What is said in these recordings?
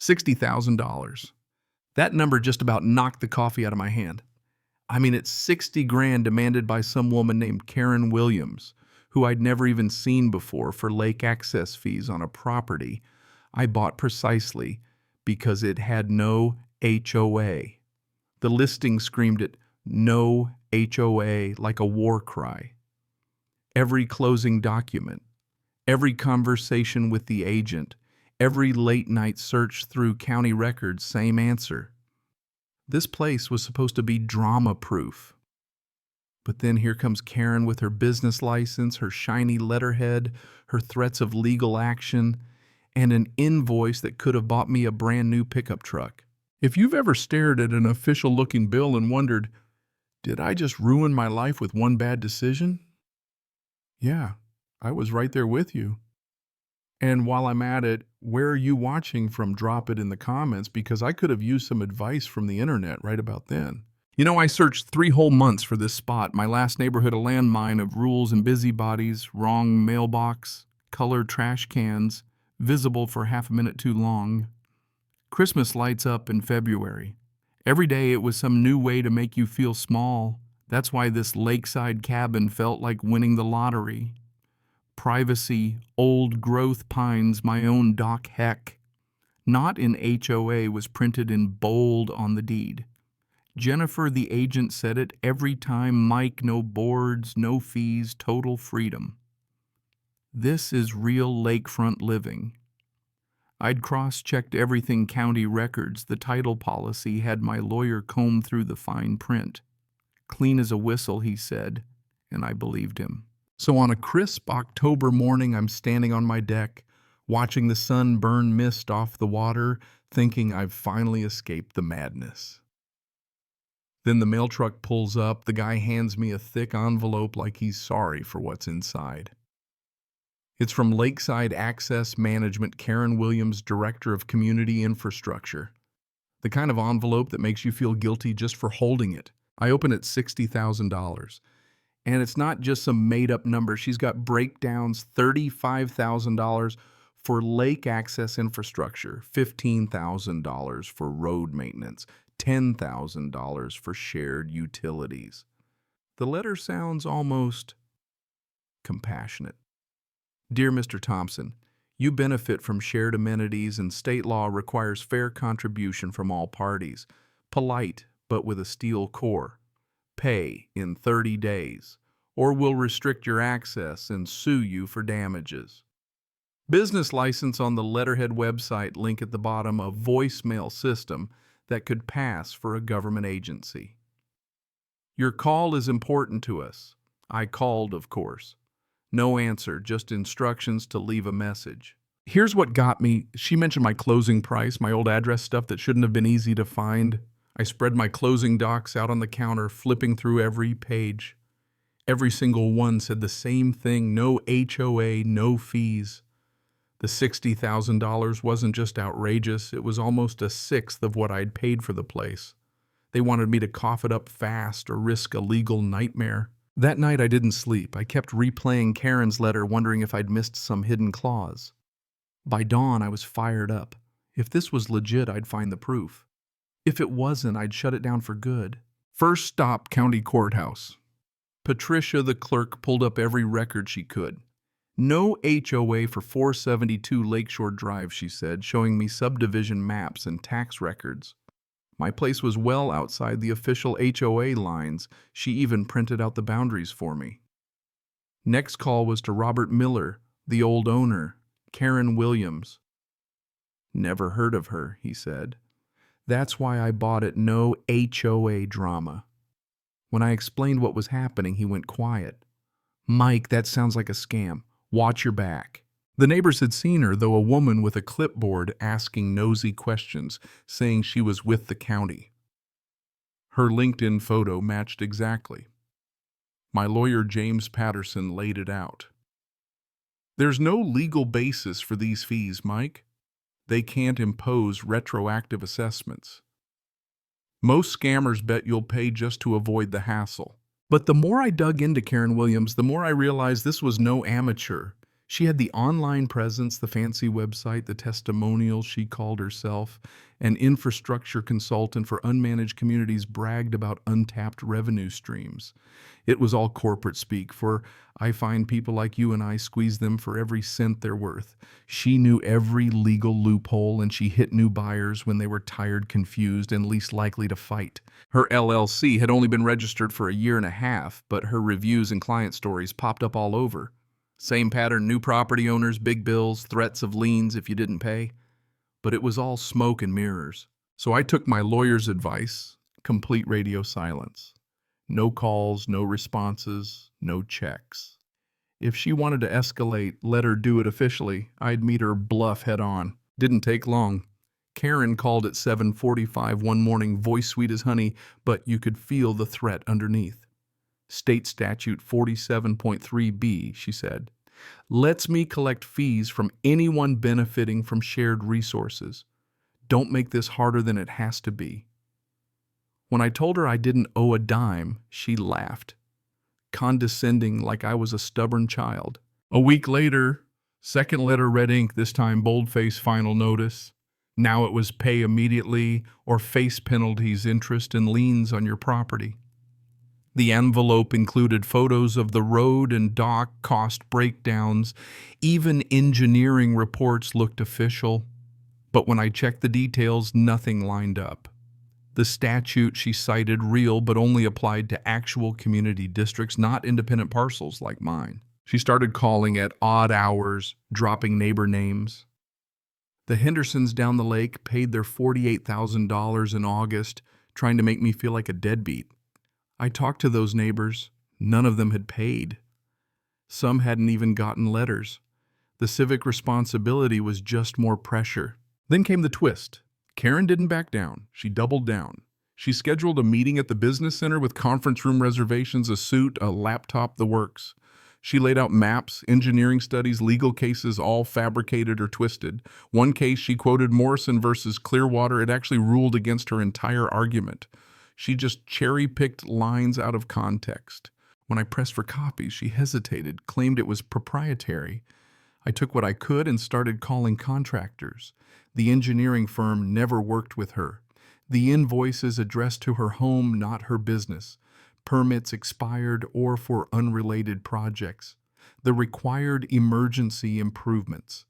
$60,000. That number just about knocked the coffee out of my hand. I mean, it's 60 grand demanded by some woman named Karen Williams, who I'd never even seen before, for lake access fees on a property I bought precisely because it had no HOA. The listing screamed it, "No HOA," like a war cry. Every closing document, every conversation with the agent, every late-night search through county records, same answer. This place was supposed to be drama-proof. But then here comes Karen with her business license, her shiny letterhead, her threats of legal action, and an invoice that could have bought me a brand new pickup truck. If you've ever stared at an official-looking bill and wondered, did I just ruin my life with one bad decision? Yeah, I was right there with you. And while I'm at it, where are you watching from? Drop it in the comments, because I could have used some advice from the internet right about then. You know, I searched 3 whole months for this spot. My last neighborhood a landmine of rules and busybodies, wrong mailbox, colored trash cans, visible for half a minute too long. Christmas lights up in February. Every day it was some new way to make you feel small. That's why this lakeside cabin felt like winning the lottery. Privacy, old growth pines, my own dock, heck. Not in HOA was printed in bold on the deed. Jennifer, the agent, said it every time. Mike, no boards, no fees, total freedom. This is real lakefront living. I'd cross-checked everything county records. The title policy had my lawyer comb through the fine print. Clean as a whistle, he said, and I believed him. So on a crisp October morning, I'm standing on my deck, watching the sun burn mist off the water, thinking I've finally escaped the madness. Then the mail truck pulls up. The guy hands me a thick envelope like he's sorry for what's inside. It's from Lakeside Access Management, Karen Williams, Director of Community Infrastructure. The kind of envelope that makes you feel guilty just for holding it. I open it $60,000. And it's not just some made-up number. She's got breakdowns, $35,000 for lake access infrastructure, $15,000 for road maintenance, $10,000 for shared utilities. The letter sounds almost compassionate. Dear Mr. Thompson, you benefit from shared amenities, and state law requires fair contribution from all parties. Polite, but with a steel core. Pay in 30 days, or we'll restrict your access and sue you for damages. Business license on the letterhead website, link at the bottom, a voicemail system that could pass for a government agency. Your call is important to us. I called, of course. No answer, just instructions to leave a message. Here's what got me. She mentioned my closing price, my old address stuff that shouldn't have been easy to find. I spread my closing docs out on the counter, flipping through every page. Every single one said the same thing: no HOA, no fees. The $60,000 wasn't just outrageous, it was almost a sixth of what I'd paid for the place. They wanted me to cough it up fast or risk a legal nightmare. That night I didn't sleep. I kept replaying Karen's letter, wondering if I'd missed some hidden clause. By dawn, I was fired up. If this was legit, I'd find the proof. If it wasn't, I'd shut it down for good. First stop, county courthouse. Patricia, the clerk, pulled up every record she could. No HOA for 472 Lakeshore Drive, she said, showing me subdivision maps and tax records. My place was well outside the official HOA lines. She even printed out the boundaries for me. Next call was to Robert Miller, the old owner, Karen Williams. Never heard of her, he said. That's why I bought it. No HOA drama. When I explained what was happening, he went quiet. Mike, that sounds like a scam. Watch your back. The neighbors had seen her, though, a woman with a clipboard asking nosy questions, saying she was with the county. Her LinkedIn photo matched exactly. My lawyer, James Patterson, laid it out. There's no legal basis for these fees, Mike. They can't impose retroactive assessments. Most scammers bet you'll pay just to avoid the hassle. But the more I dug into Karen Williams, the more I realized this was no amateur. She had the online presence, the fancy website, the testimonials she called herself. An infrastructure consultant for unmanaged communities bragged about untapped revenue streams. It was all corporate speak, for I find people like you and I squeeze them for every cent they're worth. She knew every legal loophole, and she hit new buyers when they were tired, confused, and least likely to fight. Her LLC had only been registered for a year and a half, but her reviews and client stories popped up all over. Same pattern, new property owners, big bills, threats of liens if you didn't pay. But it was all smoke and mirrors. So I took my lawyer's advice, complete radio silence. No calls, no responses, no checks. If she wanted to escalate, let her do it officially. I'd meet her bluff head on. Didn't take long. Karen called at 7:45 one morning, voice sweet as honey, but you could feel the threat underneath. State Statute 47.3b, she said, lets me collect fees from anyone benefiting from shared resources. Don't make this harder than it has to be. When I told her I didn't owe a dime, she laughed, condescending like I was a stubborn child. A week later, second letter red ink, this time boldface final notice. Now it was pay immediately or face penalties, interest, and liens on your property. The envelope included photos of the road and dock cost breakdowns. Even engineering reports looked official. But when I checked the details, nothing lined up. The statute she cited real, but only applied to actual community districts, not independent parcels like mine. She started calling at odd hours, dropping neighbor names. The Hendersons down the lake paid their $48,000 in August, trying to make me feel like a deadbeat. I talked to those neighbors. None of them had paid. Some hadn't even gotten letters. The civic responsibility was just more pressure. Then came the twist. Karen didn't back down. She doubled down. She scheduled a meeting at the business center with conference room reservations, a suit, a laptop, the works. She laid out maps, engineering studies, legal cases, all fabricated or twisted. One case, she quoted Morrison versus Clearwater. It actually ruled against her entire argument. She just cherry-picked lines out of context. When I pressed for copies, she hesitated, claimed it was proprietary. I took what I could and started calling contractors. The engineering firm never worked with her. The invoices addressed to her home, not her business. Permits expired or for unrelated projects. The required emergency improvements.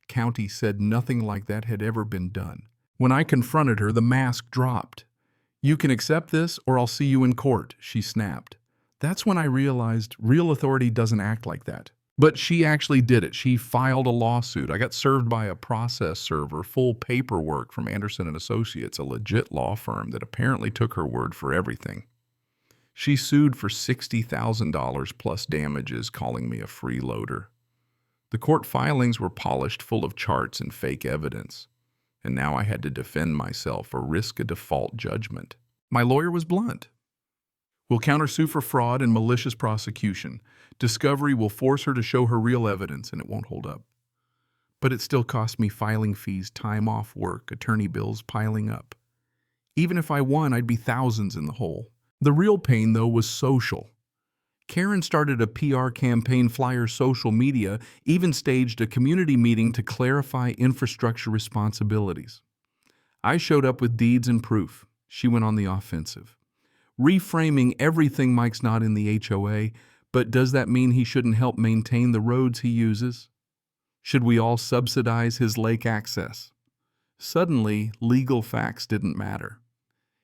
County said nothing like that had ever been done. When I confronted her, the mask dropped. You can accept this or I'll see you in court, she snapped. That's when I realized real authority doesn't act like that. But she actually did it. She filed a lawsuit. I got served by a process server, full paperwork from Anderson & Associates, a legit law firm that apparently took her word for everything. She sued for $60,000 plus damages, calling me a freeloader. The court filings were polished, full of charts and fake evidence. And now I had to defend myself or risk a default judgment. My lawyer was blunt. We'll countersue for fraud and malicious prosecution. Discovery will force her to show her real evidence, and it won't hold up. But it still cost me filing fees, time off work, attorney bills piling up. Even if I won, I'd be thousands in the hole. The real pain, though, was social. Karen started a PR campaign, flyer, social media, even staged a community meeting to clarify infrastructure responsibilities. I showed up with deeds and proof. She went on the offensive. Reframing everything Mike's not in the HOA, but does that mean he shouldn't help maintain the roads he uses? Should we all subsidize his lake access? Suddenly, legal facts didn't matter.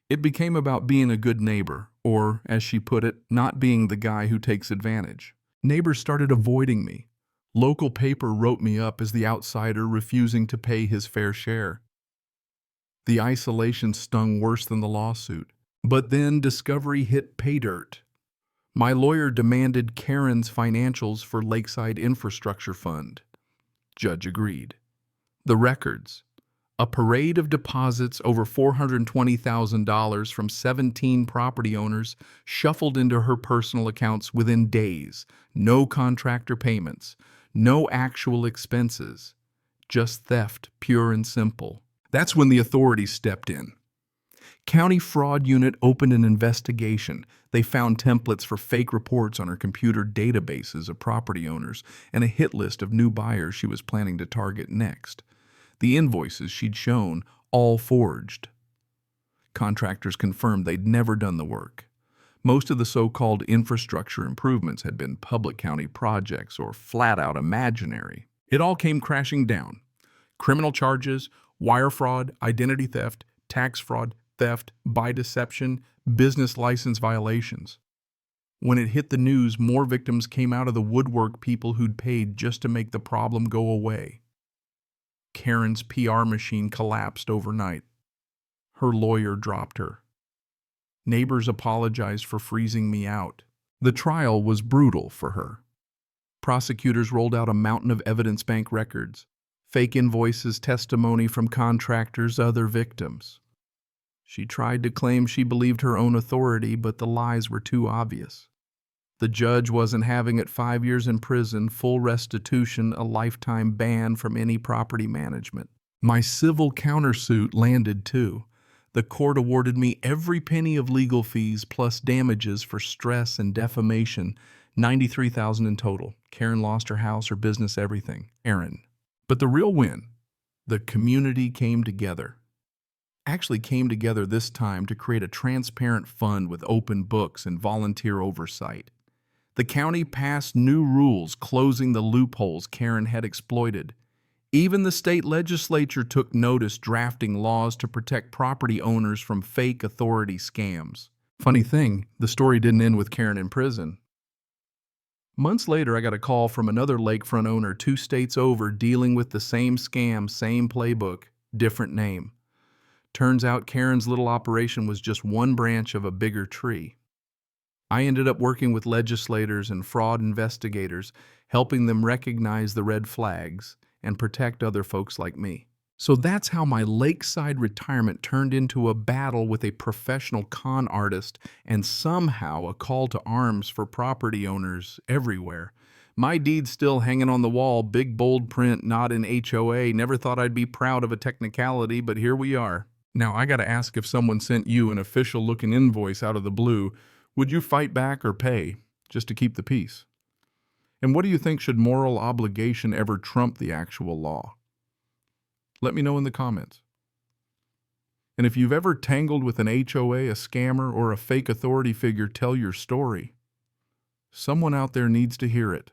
It became about being a good neighbor, or, as she put it, not being the guy who takes advantage. Neighbors started avoiding me. Local paper wrote me up as the outsider refusing to pay his fair share. The isolation stung worse than the lawsuit. But then discovery hit pay dirt. My lawyer demanded Karen's financials for Lakeside Infrastructure Fund. Judge agreed. The records. A parade of deposits over $420,000 from 17 property owners shuffled into her personal accounts within days. No contractor payments. No actual expenses. Just theft, pure and simple. That's when the authorities stepped in. County Fraud Unit opened an investigation. They found templates for fake reports on her computer databases of property owners and a hit list of new buyers she was planning to target next. The invoices she'd shown, all forged. Contractors confirmed they'd never done the work. Most of the so-called infrastructure improvements had been public county projects or flat-out imaginary. It all came crashing down. Criminal charges, wire fraud, identity theft, tax fraud, theft, by deception, business license violations. When it hit the news, more victims came out of the woodwork, people who'd paid just to make the problem go away. Karen's PR machine collapsed overnight. Her lawyer dropped her. Neighbors apologized for freezing me out. The trial was brutal for her. Prosecutors rolled out a mountain of evidence bank records, fake invoices, testimony from contractors, other victims. She tried to claim she believed her own authority, but the lies were too obvious. The judge wasn't having it. 5 years in prison, full restitution, a lifetime ban from any property management. My civil countersuit landed too. The court awarded me every penny of legal fees plus damages for stress and defamation, $93,000 in total. Karen lost her house, her business, everything. Aaron. But the real win, the community came together. Actually came together this time to create a transparent fund with open books and volunteer oversight. The county passed new rules closing the loopholes Karen had exploited. Even the state legislature took notice, drafting laws to protect property owners from fake authority scams. Funny thing, the story didn't end with Karen in prison. Months later, I got a call from another lakefront owner 2 states over dealing with the same scam, same playbook, different name. Turns out Karen's little operation was just one branch of a bigger tree. I ended up working with legislators and fraud investigators, helping them recognize the red flags and protect other folks like me. So that's how my Lakeside retirement turned into a battle with a professional con artist and somehow a call to arms for property owners everywhere. My deed's still hanging on the wall, big bold print, not in HOA. Never thought I'd be proud of a technicality, but here we are. Now, I gotta ask, if someone sent you an official-looking invoice out of the blue, would you fight back or pay just to keep the peace? And what do you think, should moral obligation ever trump the actual law? Let me know in the comments. And if you've ever tangled with an HOA, a scammer, or a fake authority figure, tell your story. Someone out there needs to hear it.